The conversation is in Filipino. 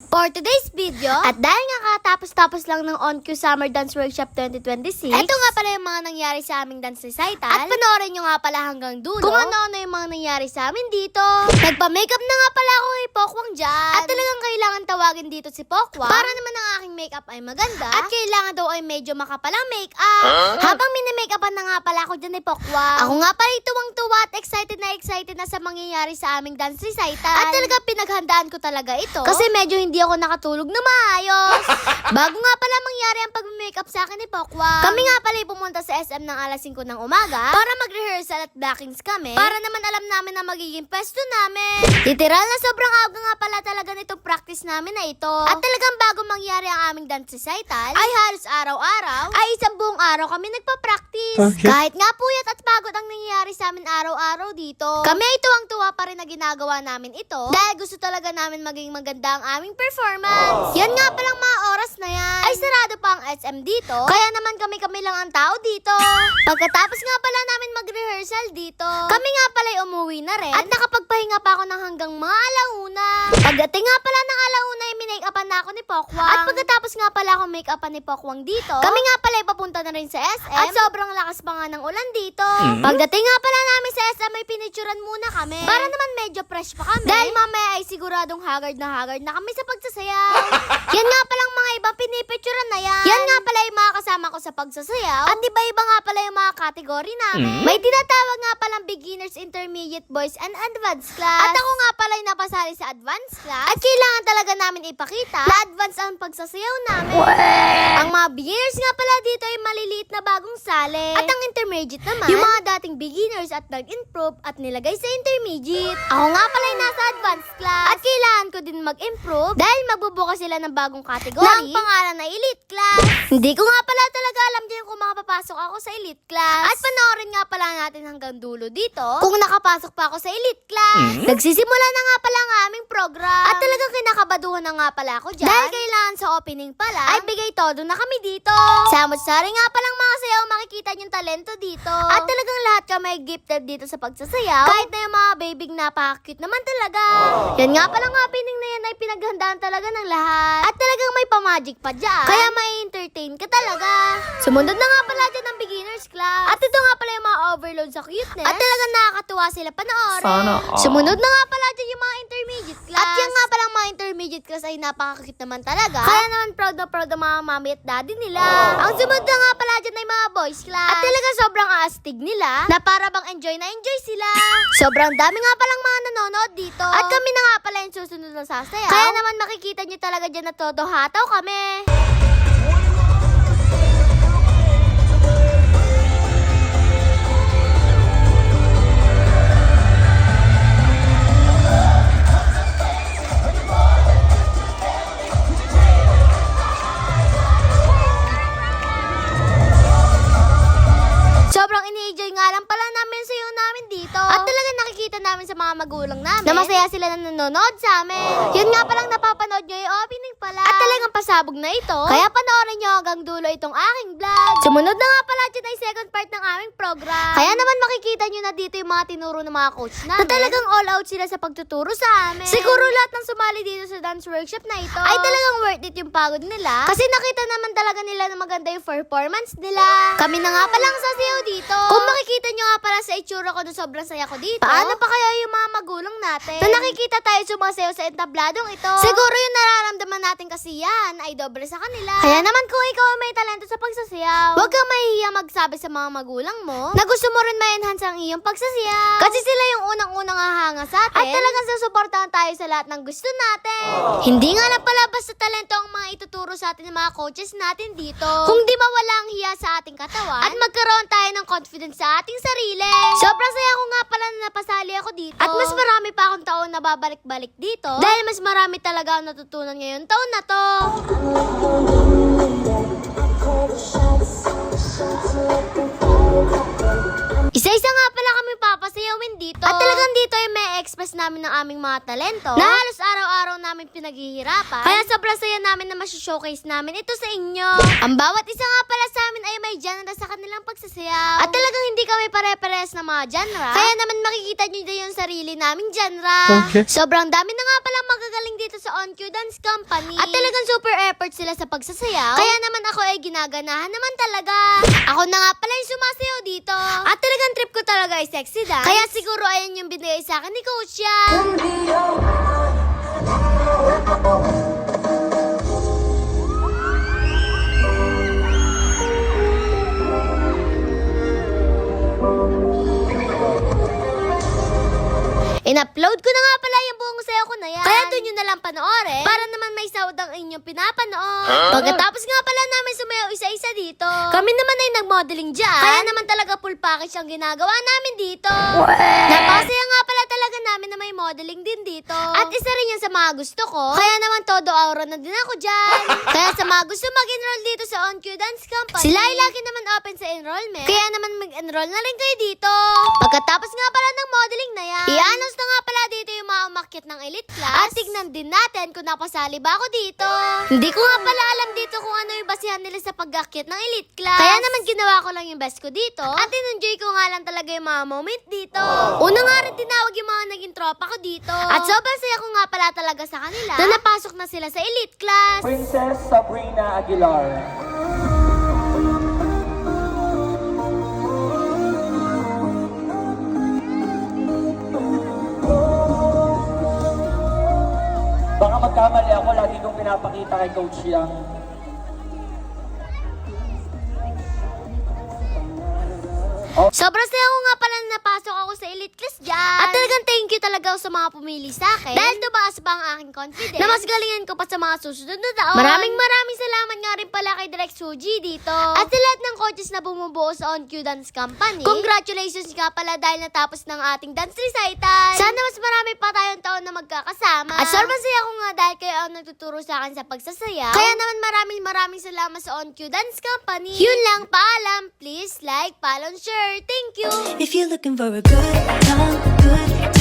For today's video, at dahil nga katapos-tapos lang ng On-Cue Summer Dance Workshop 2026, ito nga pala yung mga nangyari sa aming dance recital. At panoorin nyo nga pala hanggang dulo kung ano-ano yung mga nangyari sa amin dito. Nagpa-makeup na nga pala ako kay Pokwang dyan. At talagang kailangan tawagin dito si Pokwang para naman ang aking makeup ay maganda. At kailangan daw ay medyo makapalang makeup. Habang mini-makeupan na nga pala ako dyan ni Pokwang, ako nga pala tuwang-tuwa at excited na sa mangyayari sa aming dance recital. At talagang pinaghandaan ko talaga ito kasi medyo hindi ako nakatulog na maayos. Bago nga pala mangyari ang pag-makeup sa akin ni Pokwang, kami nga pala pumunta sa SM ng alas 5 ng umaga para mag-rehearsal at backings kami para naman alam namin na magiging pesto namin. Literal na sobrang aga nga pala talaga nitong practice namin na ito. At talagang bago mangyari ang aming dance recital, ay halos araw-araw ay isang buong araw kami nagpa-practice. Kahit nga puyat at pagod ang nangyayari sa amin araw-araw dito, kami ay tuwang-tuwa pa rin na ginagawa namin ito dahil gusto talaga namin maging maganda ang aming performance. Yan nga palang mga oras na yan ay sarado pa ang SM dito, kaya naman kami lang ang tao dito. Pagkatapos nga pala namin mag-rehearsal dito, kami nga pala ay umuwi na rin at nakapagpahinga pa ako ng hanggang mga alauna. Pagdating nga pala ng alauna ay minake-upan na ako ni Pokwang. At pagkatapos nga pala ako make-upan ni Pokwang dito, kami nga pala ay papunta na rin sa SM at sobrang lakas pa nga ng ulan dito. Pagdating nga pala namin sa SM ay pinicturan muna kami para naman medyo fresh pa kami dahil mamaya ay siguradong haggard na kami sa pagsasayaw. Yan nga palang mga ibang pinipicturan na yan. Yan nga pala yung mga kasama ko sa pagsasayaw at iba-iba nga pala yung mga kategory namin. May tinatawag nga palang beginners, intermediate, boys, and advanced class. At ako nga pala yung napasali sa advanced class at kailangan talaga namin ipakita na advanced ang pagsasayaw namin. Ang mga beginners nga pala dito ay maliliit na bagong sali. At ang intermediate naman, yung mga dating beginners at nag-improve at nilagay sa intermediate. Ako nga pala yung nasa advanced class at kailangan ko din mag-improve dahil magbubukas sila ng bagong kategory na ang pangalan na elite class. Hindi ko nga pala talaga alam din kung makapapasok ako sa elite class. At panoorin nga pala natin hanggang dulo dito kung nakapasok pa ako sa elite class. Nagsisimula na nga pala ang aming program at talagang kinakabaduhan na nga pala ako dyan dahil kailangan sa opening pala ay bigay todo na kami dito. Samot-sari nga palang mga sayaw, makikita yung talento dito. At talagang lahat kami gifted dito sa pagsasayaw, kahit na yung mga babying napaka-cute naman talaga. Yan nga palang opening na yan ay pinaghandaan talaga ng lahat. At talagang may pa-magic pa dyan, kaya may entertain ka talaga. Sumunod na nga pala dyan ang beginners class. At ito nga pala yung mga overload sa cuteness. At talagang nakakatuwa sila panoorin. Sana all. Sumunod na nga pala dyan yung mga intermediate class. At yan nga palang mga intermediate class ay napaka-cute naman talaga. Kaya naman proud ang mga mami at daddy nila. Ang sumunod na nga pala dyan ay mga boys class. At talagang sobrang astig nila na para bang enjoy na enjoy sila. Sobrang dami nga palang mga nanonood dito. At kami na nga pala yung susunod na sasayaw. Kaya naman makikita nyo talaga dyan na todo hataw kami. Sobrang ini-enjoy nga lang pala namin sayo namin dito. At talaga nakikita namin sa mga magulang namin na masaya sila na nanonood sa amin. Yun nga palang napapanood nyo yung opening pala. At talagang pasabog na ito. Kaya panoorin nyo hanggang dulo itong aking vlog. Sumunod na nga pala dyan ay second part ng aming program. Kaya naman makikita nyo na dito yung mga tinuro ng mga coach namin. Na talagang all out sila sa pagtuturo sa amin. Siguro lahat ng sumali dito sa dance workshop na ito ay talagang worth it yung pagod nila. Kasi nakita naman talaga nila na maganda yung performance nila. Kami na nga palang sasayaw dito. Kung makikita nyo nga pala sa itsura ko na sobrang saya ko dito, paano pa kaya yung mga magulang natin na nakikita tayo sumasayaw sa entabladong ito? Siguro yung nararamdaman natin kasi yan ay doble sa kanila. Kaya naman kung ikaw ay may talento sa pagsasayaw, huwag kang mahihiya magsabi sa mga magulang mo na gusto mo rin ma-enhance ang iyong pagsasayaw. Kasi sila yung unang-unang hahanga sa atin at talagang susuportahan tayo sa lahat ng gusto natin. Hindi nga lang pala basta talento ang mga ituturo sa atin ng mga coaches natin dito, kung di mawala ang hiya sa ating katawan at magkaroon tayo ng confidence sa ating sarili. Sobrang saya ko nga pala na napasali ako dito. At mas marami pa akong taon na babalik-balik dito dahil mas marami talaga ang natutunan ngayon taon na to. Isa-isa nga pala kami pasayawin dito. At talagang dito ay may express namin ng aming mga talento na halos araw-araw namin pinaghihirapan. Kaya sobrang saya namin na showcase namin ito sa inyo. Ang bawat isa nga pala sa amin ay may genre sa kanilang pagsasayaw. At talagang hindi kami pare-pares na mga genre. Kaya naman makikita nyo din yung sarili naming genre. Okay. Sobrang dami na nga palang magagaling dito sa On Cue Dance Company. At talagang super effort sila sa pagsasayaw. Kaya naman ako ay ginaganahan naman talaga. Ako na nga pala yung sumasayaw dito. At talagang trip ko talaga ay sexy dance. Kaya siguro ayan yung binigay sa akin ni Coach yan. In-upload ko na nga pala yung buong sayo ko na yan. Kaya doon nyo na lang panoorin para naman may sahod ang inyong pinapanood. Pagkatapos nga pala namin sumayaw isa-isa dito, kami naman ay nag-modeling dyan. Kaya naman talaga full package ang ginagawa namin dito. Napasaya nga pala talaga namin na may modeling din dito. At isa rin yan sa mga gusto ko. Kaya naman todo aura na din ako dyan. Kaya sa mga gusto mag-enroll dito sa On Cue Dance Company, sila ay lagi naman open sa enrollment. Kaya naman mag-enroll na rin kayo dito. Pagkatapos nga pala ng modeling na yan, i-announce na nga pala dito yung mga umakyat ng elite class. At tignan din natin kung napasali ba ako dito. Hindi ko nga pala alam dito kung ano yung basihan nila sa pag-akyat ng elite class. Kaya naman ginawa ko lang yung best ko dito. At in-enjoy ko nga lang talaga yung mga moment dito. Una nga rin tinawag yung mga naging tropa ko dito. At sobrang saya ko nga pala talaga sa kanila na napasok na sila sa elite class. Princess Sabrina Aguilar. Baka magkamali ako, lagi kong pinapakita kay Coach Yang. Sobrang saya ko nga pala na napasok ako sa elite class dyan. At talagang thank you talaga ako sa mga pumili sa akin. Dahil tumaas pa ang aking confidence na mas galingan ko pa sa mga susunod na taon. Maraming salamat nga rin pala kay Direk Suji dito. At sa lahat ng coaches na bumubuo sa On Cue Dance Company, congratulations nga pala dahil natapos ng ating dance recital. Sana mas marami pa tayong taon na magkakasama. At sobrang saya ko nga dahil kayo ang nagtuturo sa akin sa pagsasayaw. Kaya naman maraming salamat sa On Cue Dance Company. Yun lang, paalam. Please like, follow, and share. Thank you! If you're looking for a good time, good